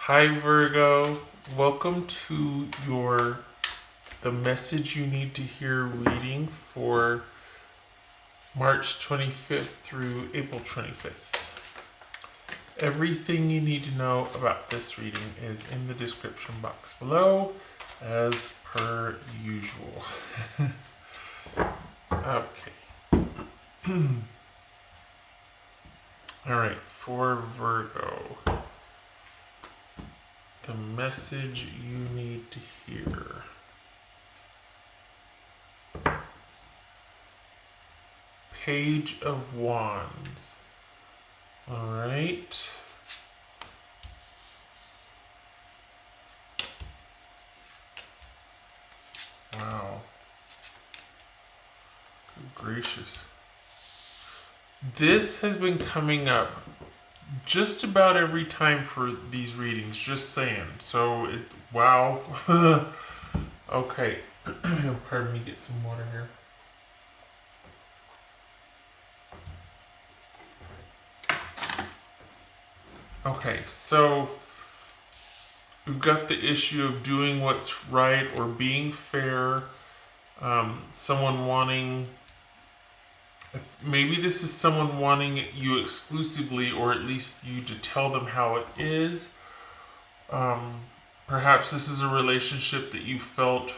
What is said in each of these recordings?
Hi Virgo, welcome to the message you need to hear reading for March 25th through April 25th. Everything you need to know about this reading is in the description box below, as per usual. Okay. Alright, for Virgo, the message you need to hear. Page of Wands. All right. Wow. Good gracious. This has been coming up just about every time for these readings, just saying. So, wow. Okay. Pardon me, get some water here. Okay, so we've got the issue of doing what's right or being fair. Someone wanting, maybe this is someone wanting you exclusively, or at least you to tell them how it is. Perhaps this is a relationship that you felt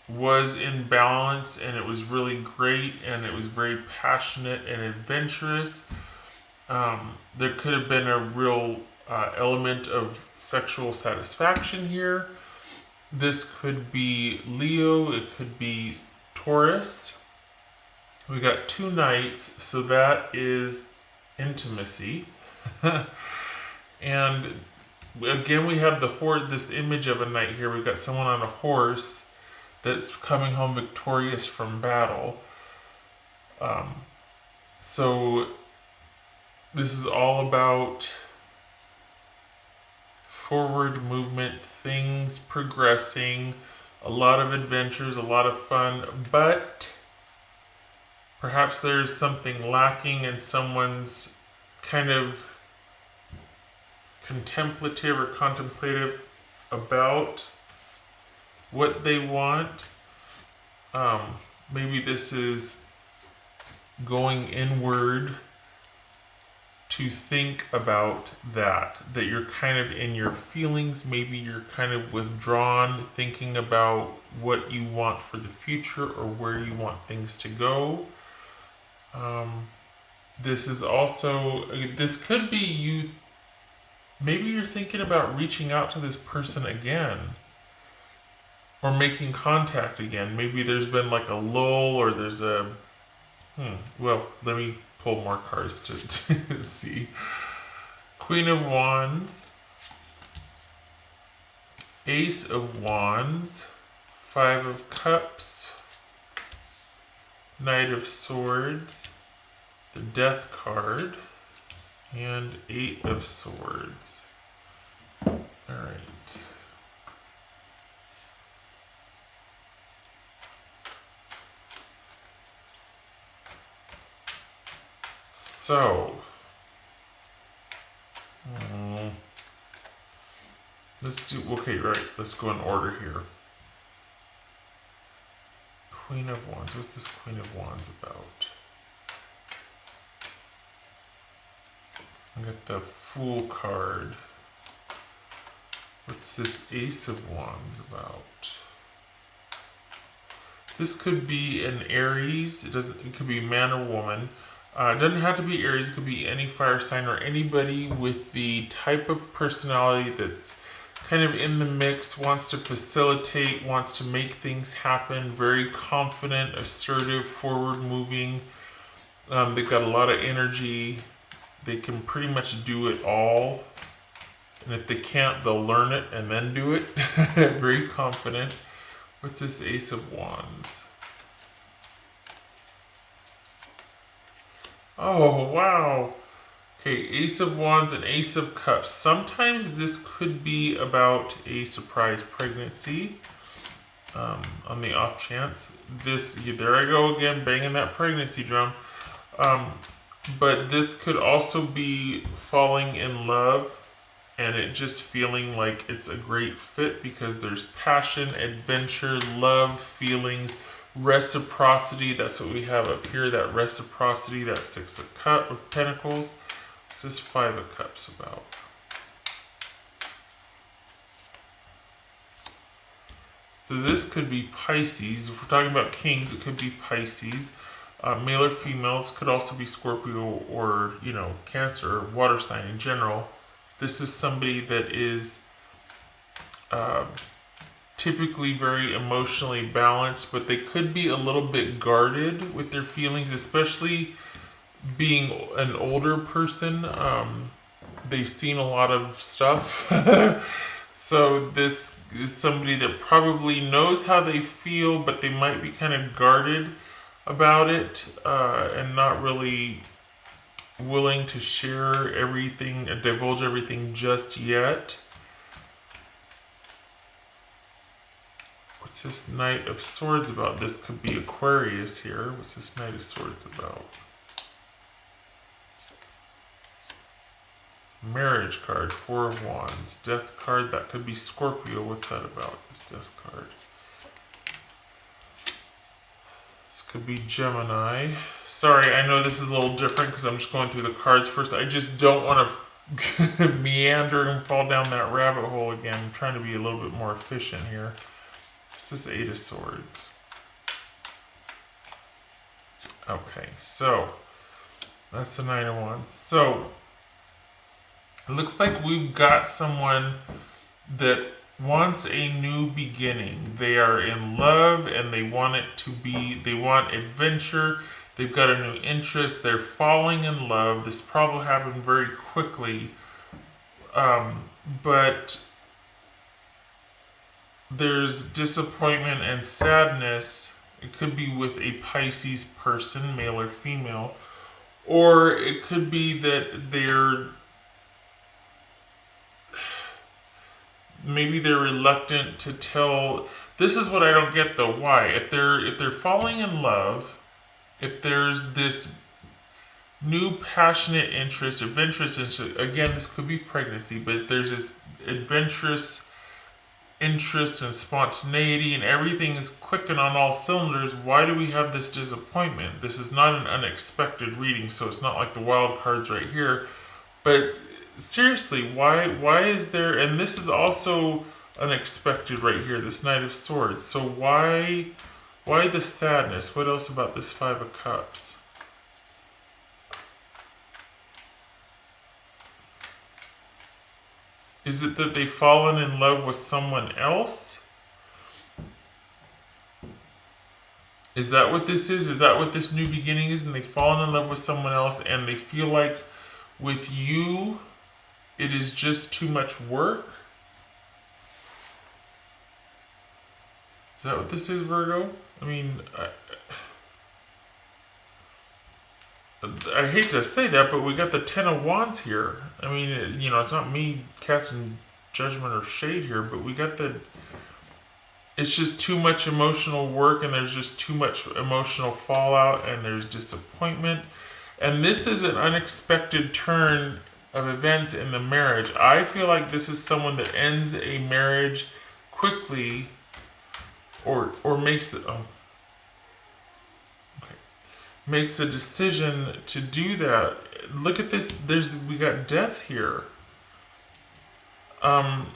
was in balance and it was really great and it was very passionate and adventurous. There could have been a real element of sexual satisfaction here. This could be Leo, it could be Taurus. We got 2 knights, so that is intimacy. And again, we have this image of a knight here. We've got someone on a horse that's coming home victorious from battle. So this is all about forward movement, things progressing, a lot of adventures, a lot of fun, but perhaps there's something lacking in someone's kind of contemplative or contemplative about what they want. Maybe this is going inward to think about that you're kind of in your feelings. Maybe you're kind of withdrawn, thinking about what you want for the future or where you want things to go. This could be you. Maybe you're thinking about reaching out to this person again or making contact again. Maybe there's been like a lull or there's well, let me pull more cards to see. Queen of Wands, Ace of Wands, 5 of Cups, Knight of Swords, the Death card, and 8 of Swords. Alright. So, let's go in order here. Queen of Wands, what's this Queen of Wands about? I got the Fool card. What's this Ace of Wands about? This could be an Aries. It could be man or woman. It doesn't have to be Aries. It could be any fire sign or anybody with the type of personality that's kind of in the mix, wants to facilitate, wants to make things happen, very confident, assertive, forward moving. They've got a lot of energy. They can pretty much do it all. And if they can't, they'll learn it and then do it. Very confident. What's this Ace of Wands? Oh, wow. Okay, Ace of Wands and Ace of Cups. Sometimes this could be about a surprise pregnancy. On the off chance. There I go again, banging that pregnancy drum. But this could also be falling in love and it just feeling like it's a great fit because there's passion, adventure, love, feelings, reciprocity. That's what we have up here, that reciprocity, that Six of Pentacles. What's this Five of Cups about? So this could be Pisces. If we're talking about kings, it could be Pisces. Male or females, could also be Scorpio or, Cancer, or water sign in general. This is somebody that is typically very emotionally balanced, but they could be a little bit guarded with their feelings, especially being an older person. They've seen a lot of stuff. So this is somebody that probably knows how they feel, but they might be kind of guarded about it, and not really willing to share everything and divulge everything just yet. What's this Knight of Swords about? This could be Aquarius here. What's this Knight of Swords about? Marriage card, Four of Wands. Death card, that could be Scorpio. What's that about, this Death card? This could be Gemini. Sorry, I know this is a little different because I'm just going through the cards first. I just don't want to meander and fall down that rabbit hole again. I'm trying to be a little bit more efficient here. What's this Eight of Swords? Okay, so that's the Nine of Wands. So it looks like we've got someone that wants a new beginning. They are in love and they want it to be, they want adventure. They've got a new interest. They're falling in love. This probably happened very quickly. But there's disappointment and sadness. It could be with a Pisces person, male or female. Or it could be that maybe they're reluctant to tell. This is what I don't get though. Why? If they're falling in love, if there's this new passionate interest, adventurous interest, again, this could be pregnancy, but there's this adventurous interest and spontaneity and everything is clicking on all cylinders. Why do we have this disappointment? This is not an unexpected reading, so it's not like the wild cards right here. But seriously, why is there, and this is also unexpected right here, this Knight of Swords. So why the sadness? What else about this Five of Cups? Is it that they've fallen in love with someone else? Is that what this is? Is that what this new beginning is? And they've fallen in love with someone else and they feel like with you, it is just too much work? Is that what this is, Virgo? I mean, I hate to say that, but we got the Ten of Wands here. I mean, it's not me casting judgment or shade here, but we got it's just too much emotional work and there's just too much emotional fallout and there's disappointment. And this is an unexpected turn of events in the marriage. I feel like this is someone that ends a marriage quickly or makes it, makes a decision to do that. Look at this. We got death here. Oh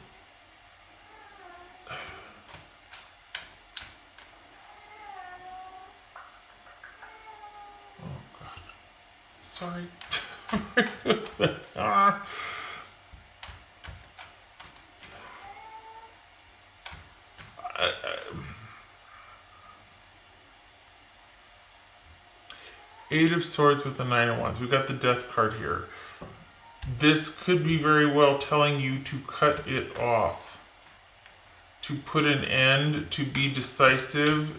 God. Sorry. Eight of Swords with the Nine of Wands. We got the Death card here. This could be very well telling you to cut it off, to put an end, to be decisive,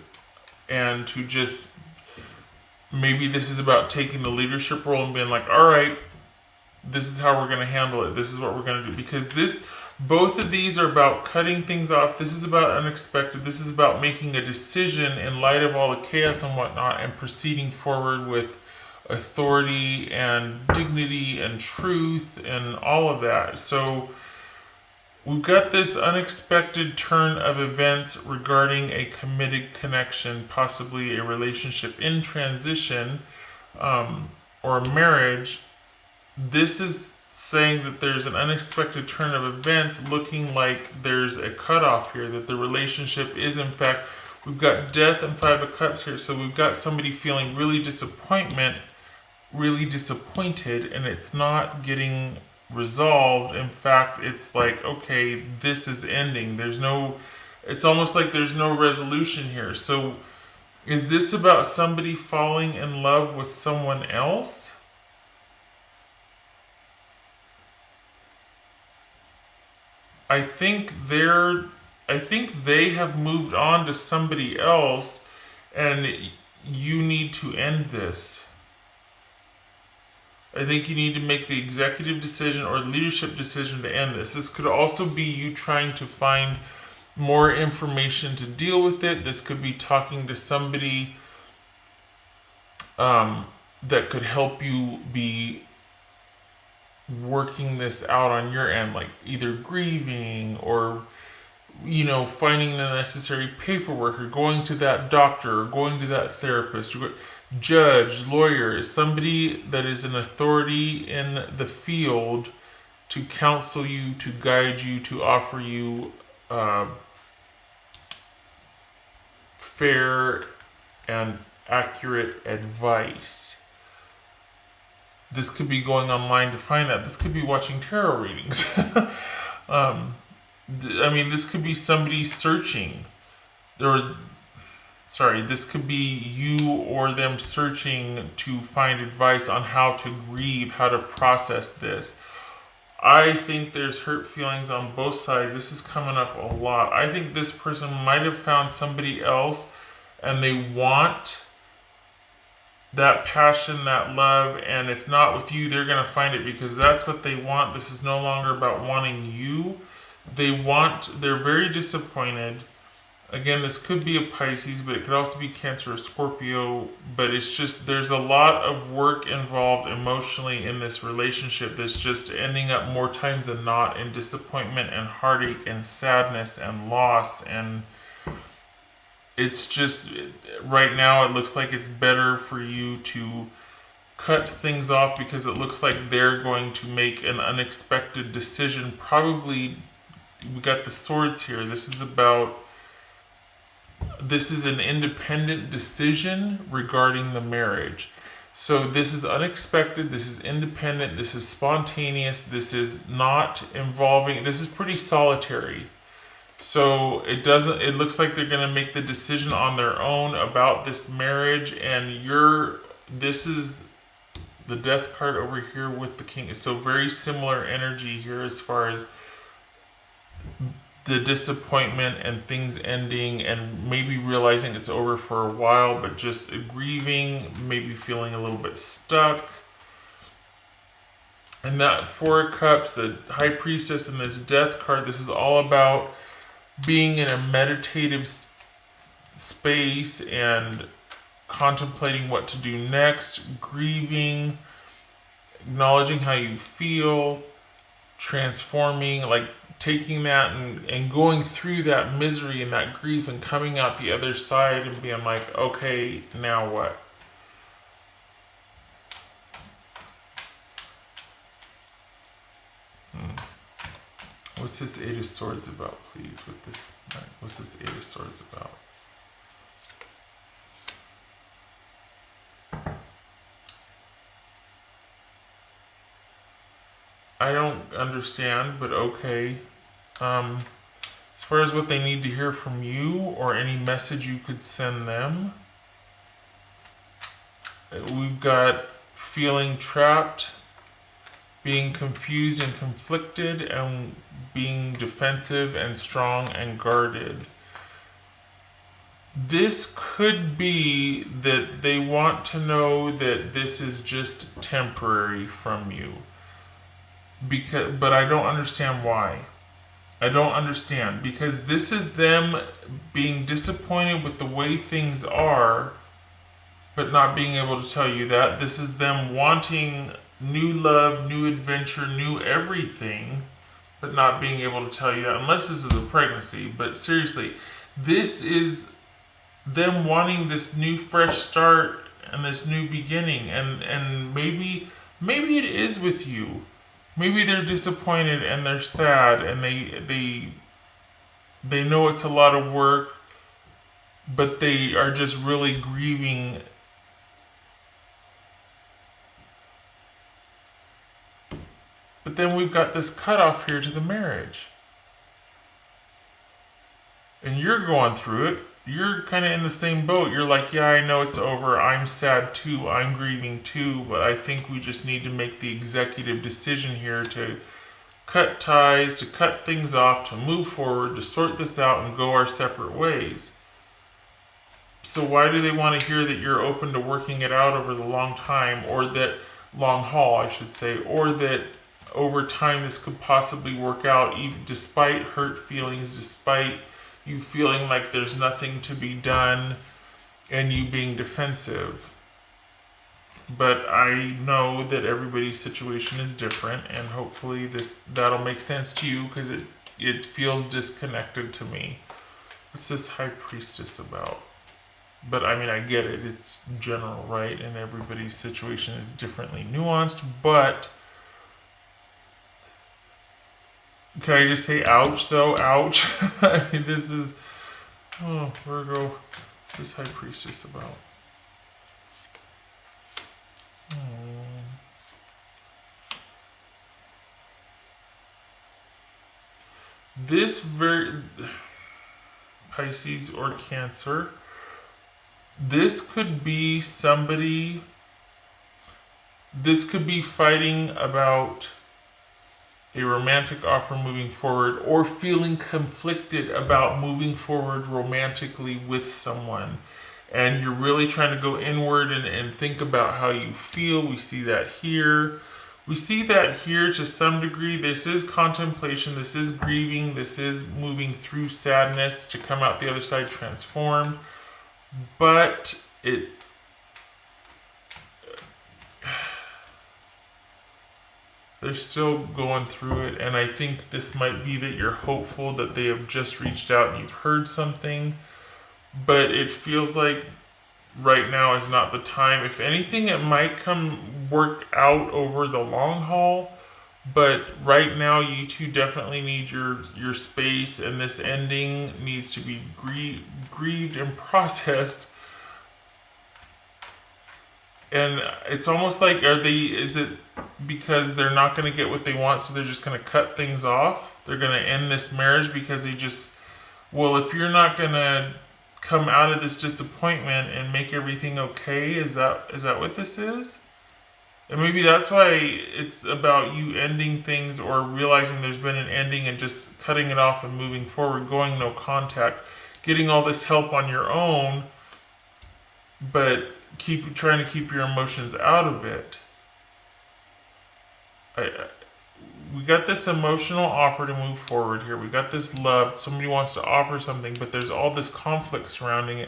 and to just, maybe this is about taking the leadership role and being like, all right, this is how we're going to handle it. This is what we're going to do. Because both of these are about cutting things off. This is about unexpected. This is about making a decision in light of all the chaos and whatnot and proceeding forward with authority and dignity and truth and all of that. So we've got this unexpected turn of events regarding a committed connection, possibly a relationship in transition, or a marriage. This is saying that there's an unexpected turn of events, looking like there's a cutoff here, that the relationship is, in fact, we've got death and Five of Cups here. So we've got somebody feeling really disappointed, and it's not getting resolved. In fact, it's like, okay, this is ending. It's almost like there's no resolution here. So is this about somebody falling in love with someone else? I think they have moved on to somebody else, and you need to end this. I think you need to make the executive decision or leadership decision to end this. This could also be you trying to find more information to deal with it. This could be talking to somebody that could help you be working this out on your end, like either grieving or finding the necessary paperwork, or going to that doctor, or going to that therapist, or judge, lawyer, somebody that is an authority in the field to counsel you, to guide you, to offer you fair and accurate advice. This could be going online to find that. This could be watching tarot readings. This could be somebody searching. This could be you or them searching to find advice on how to grieve, how to process this. I think there's hurt feelings on both sides. This is coming up a lot. I think this person might have found somebody else, and they want that passion, that love, and if not with you, they're going to find it, because that's what they want. This is no longer about wanting you. They're very disappointed. Again, this could be a Pisces, but it could also be Cancer or Scorpio. But it's just, there's a lot of work involved emotionally in this relationship that's just ending up more times than not in disappointment and heartache and sadness and loss. And it's just, right now it looks like it's better for you to cut things off, because it looks like they're going to make an unexpected decision. Probably, we got the Swords here. This is an independent decision regarding the marriage. So this is unexpected, this is independent, this is spontaneous, this is not involving, this is pretty solitary. So it looks like they're going to make the decision on their own about this marriage, and this is the Death card over here with the King. So very similar energy here as far as the disappointment and things ending, and maybe realizing it's over for a while, but just grieving, maybe feeling a little bit stuck. And that Four of Cups, the High Priestess, and this Death card, this is all about being in a meditative space and contemplating what to do next, grieving, acknowledging how you feel, transforming, like taking that and going through that misery and that grief and coming out the other side and being like, okay, now what? What's this Eight of Swords about, please, with this? What's this Eight of Swords about? I don't understand, but okay. As far as what they need to hear from you, or any message you could send them, we've got feeling trapped, being confused and conflicted, and being defensive and strong and guarded. This could be that they want to know that this is just temporary from you. But I don't understand why. I don't understand, because this is them being disappointed with the way things are, but not being able to tell you that. This is them wanting new love, new adventure, new everything, but not being able to tell you that, unless this is a pregnancy. But seriously, this is them wanting this new fresh start and this new beginning. And maybe it is with you. Maybe they're disappointed and they're sad and they know it's a lot of work, but they are just really grieving. But then we've got this cutoff here to the marriage. And you're going through it. You're kind of in the same boat. You're like, yeah, I know it's over. I'm sad too. I'm grieving too. But I think we just need to make the executive decision here to cut ties, to cut things off, to move forward, to sort this out and go our separate ways. So why do they want to hear that you're open to working it out over the long time, or that long haul, I should say, or that over time this could possibly work out, even despite hurt feelings, despite you feeling like there's nothing to be done and you being defensive? But I know that everybody's situation is different, and hopefully that'll make sense to you, because it feels disconnected to me. What's this High Priestess about? But I mean, I get it. It's general, right? And everybody's situation is differently nuanced. But can I just say ouch, though? Ouch. I mean, this is... Oh, Virgo. What's this High Priestess about? This very... Pisces or Cancer... This could be somebody, this could be fighting about a romantic offer moving forward, or feeling conflicted about moving forward romantically with someone. And you're really trying to go inward and think about how you feel. We see that here. We see that here to some degree. This is contemplation. This is grieving. This is moving through sadness to come out the other side transformed. But they're still going through it, and I think this might be that you're hopeful that they have just reached out and you've heard something, but it feels like right now is not the time. If anything, it might work out over the long haul, but right now you two definitely need your space, and this ending needs to be grieved and processed. And it's almost like, is it because they're not going to get what they want, so they're just going to cut things off? They're going to end this marriage because they just, well, if you're not going to come out of this disappointment and make everything okay, is that what this is? And maybe that's why it's about you ending things, or realizing there's been an ending and just cutting it off and moving forward, going no contact, getting all this help on your own, but trying to keep your emotions out of it. We got this emotional offer to move forward here. We got this love. Somebody wants to offer something, but there's all this conflict surrounding it.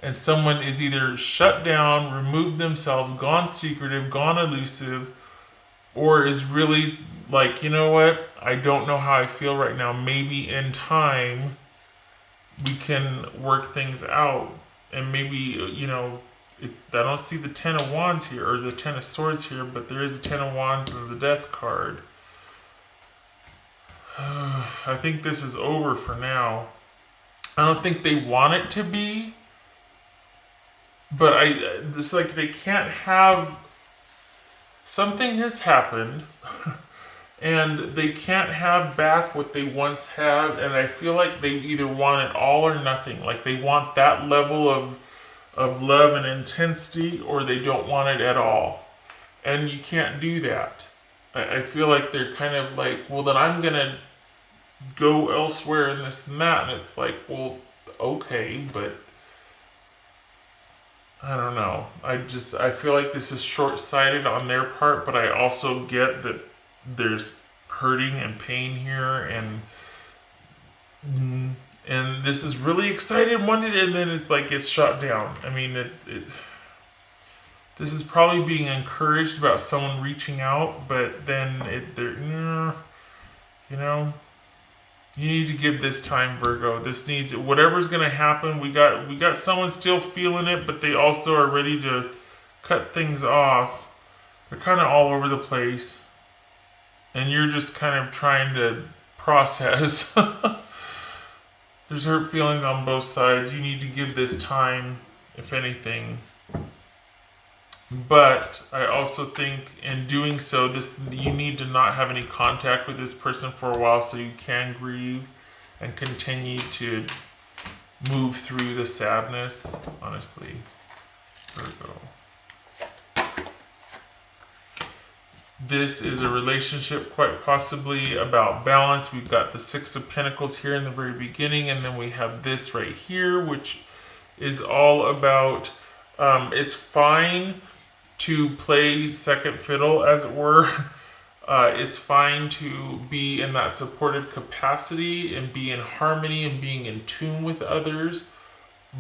And someone is either shut down, removed themselves, gone secretive, gone elusive, or is really like, you know what? I don't know how I feel right now. Maybe in time we can work things out. And maybe, you know, I don't see the Ten of Wands here, or the Ten of Swords here, but there is a Ten of Wands and the Death card. I think this is over for now. I don't think they want it to be. But it's like they can't have, something has happened and they can't have back what they once had, and I feel like they either want it all or nothing. Like they want that level of love and intensity, or they don't want it at all. And you can't do that. I feel like they're kind of like, well, then I'm gonna go elsewhere and this and that, and it's like, well, okay, but I don't know. I feel like this is short-sighted on their part, but I also get that there's hurting and pain here, and this is really excited, wanted, and then it's like it's shot down. I mean, This is probably being encouraged about someone reaching out, but then you know, you need to give this time, Virgo. This needs, whatever's gonna happen. We got someone still feeling it, but they also are ready to cut things off. They're kind of all over the place, and you're just kind of trying to process. There's hurt feelings on both sides. You need to give this time, if anything. But I also think in doing so, you need to not have any contact with this person for a while so you can grieve and continue to move through the sadness, honestly, Virgo. This is a relationship quite possibly about balance. We've got the Six of Pentacles here in the very beginning, and then we have this right here, which is all about, it's fine to play second fiddle, as it were. It's fine to be in that supportive capacity and be in harmony and being in tune with others,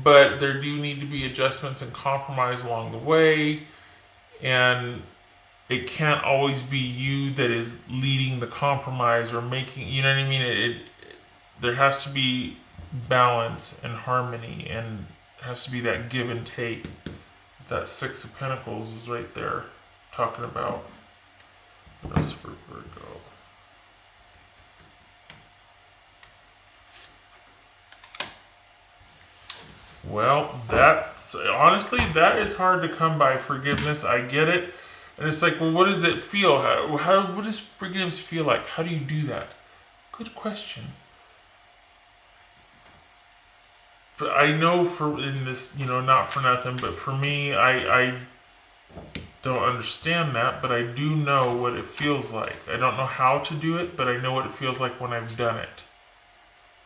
but there do need to be adjustments and compromise along the way, and it can't always be you that is leading the compromise or making, you know what I mean? There has to be balance and harmony, and it has to be that give and take. That Six of Pentacles was right there talking about. That's for Virgo. Well, honestly, that is hard to come by, forgiveness. I get it. And it's like, well, what does it feel? What does forgiveness feel like? How do you do that? Good question. But I know in this, not for nothing, but for me, I don't understand that, but I do know what it feels like. I don't know how to do it, but I know what it feels like when I've done it.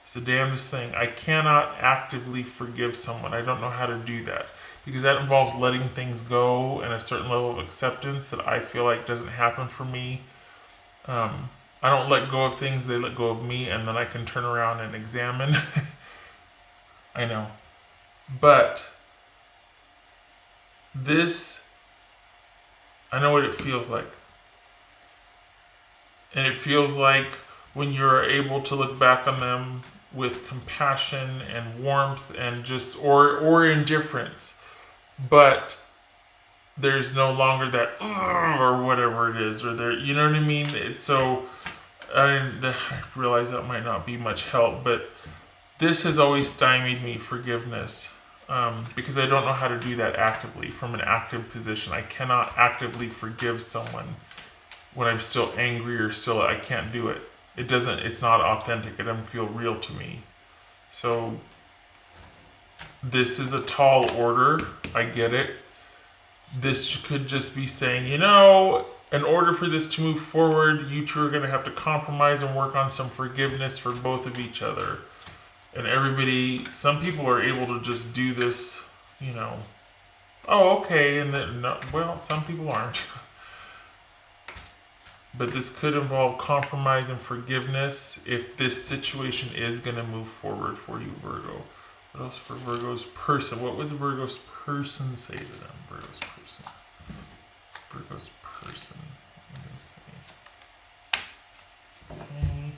It's the damnedest thing. I cannot actively forgive someone. I don't know how to do that, because that involves letting things go and a certain level of acceptance that I feel like doesn't happen for me. I don't let go of things, they let go of me, and then I can turn around and examine. I know. But I know what it feels like. And it feels like when you're able to look back on them with compassion and warmth and or indifference, but there's no longer that or whatever it is, or there, you know what I mean? It's so, I realize that might not be much help, but this has always stymied me, forgiveness, because I don't know how to do that actively from an active position. I cannot actively forgive someone when I'm still angry or I can't do it. It's not authentic. It doesn't feel real to me. So this is a tall order. I get it. This could just be saying, in order for this to move forward, you two are going to have to compromise and work on some forgiveness for both of each other. And some people are able to just do this, oh, okay, and then, no, well, some people aren't. But this could involve compromise and forgiveness if this situation is going to move forward for you, Virgo. What else for Virgo's person? What would the Virgo's person say to them? Virgo's person. Virgo's person. Let me see. Okay.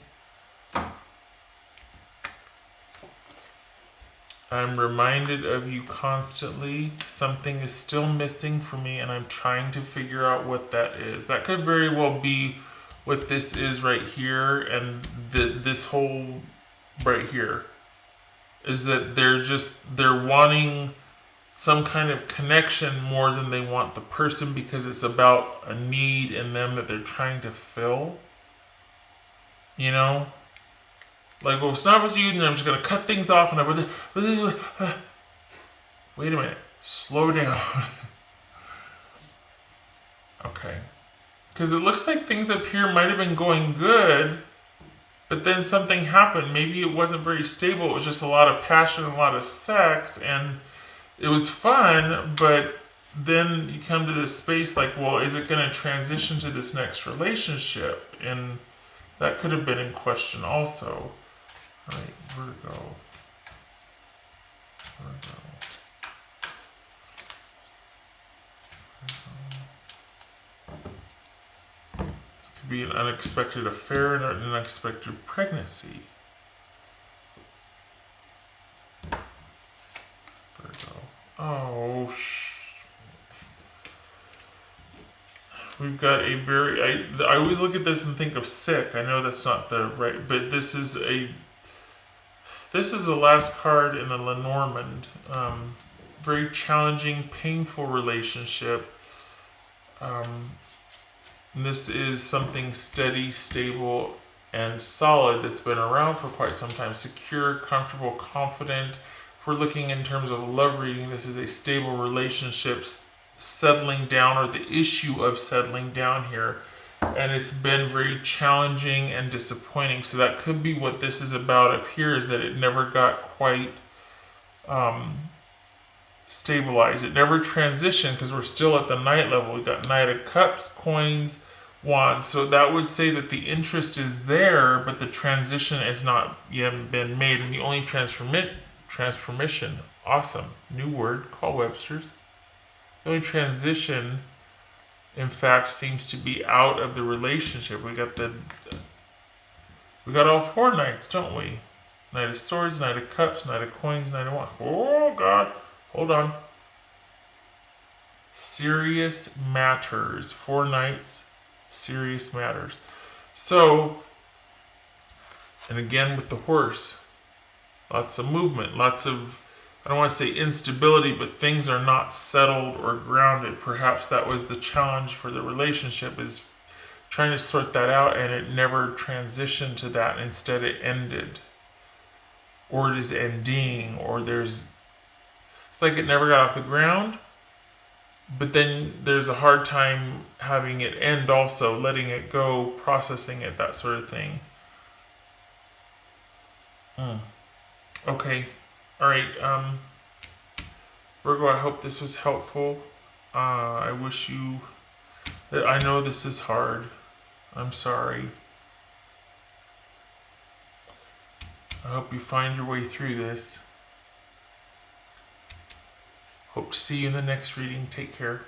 I'm reminded of you constantly. Something is still missing for me, and I'm trying to figure out what that is. That could very well be what this is right here, and this whole right here is that they're wanting some kind of connection more than they want the person, because it's about a need in them that they're trying to fill. Like, well, if it's not with you, then I'm just going to cut things off, and wait a minute. Slow down. Okay. Because it looks like things up here might have been going good, but then something happened. Maybe it wasn't very stable. It was just a lot of passion, a lot of sex, and it was fun, but then you come to this space like, well, is it going to transition to this next relationship? And that could have been in question also. All right, Virgo. Could be an unexpected affair and an unexpected pregnancy. Virgo. Oh, we've got a very. I always look at this and think of sick. I know that's not the right, but this is the last card in the Lenormand. Very challenging, painful relationship. This is something steady, stable, and solid that's been around for quite some time. Secure, comfortable, confident. If we're looking in terms of love reading, this is a stable relationship settling down, or the issue of settling down here. And it's been very challenging and disappointing. So that could be what this is about up here, is that it never got quite stabilized. It never transitioned because we're still at the Knight level. We've got Knight of Cups, Coins, Wands. So that would say that the interest is there, but the transition has not yet been made. And the only transformation, awesome, new word, call Webster's. The only transition, in fact, seems to be out of the relationship. We got all four Knights, don't we? Knight of Swords, Knight of Cups, Knight of Coins, Knight of Wands. Oh God, hold on. Serious matters. Four Knights, serious matters. So, and again with the horse, lots of movement, lots of, I don't want to say instability, but things are not settled or grounded. Perhaps that was the challenge for the relationship, is trying to sort that out, and it never transitioned to that. Instead, it ended. Or it is ending, or it's like it never got off the ground, but then there's a hard time having it end also, letting it go, processing it, that sort of thing. Okay. All right, Virgo, I hope this was helpful. I wish you, I know this is hard. I'm sorry. I hope you find your way through this. Hope to see you in the next reading. Take care.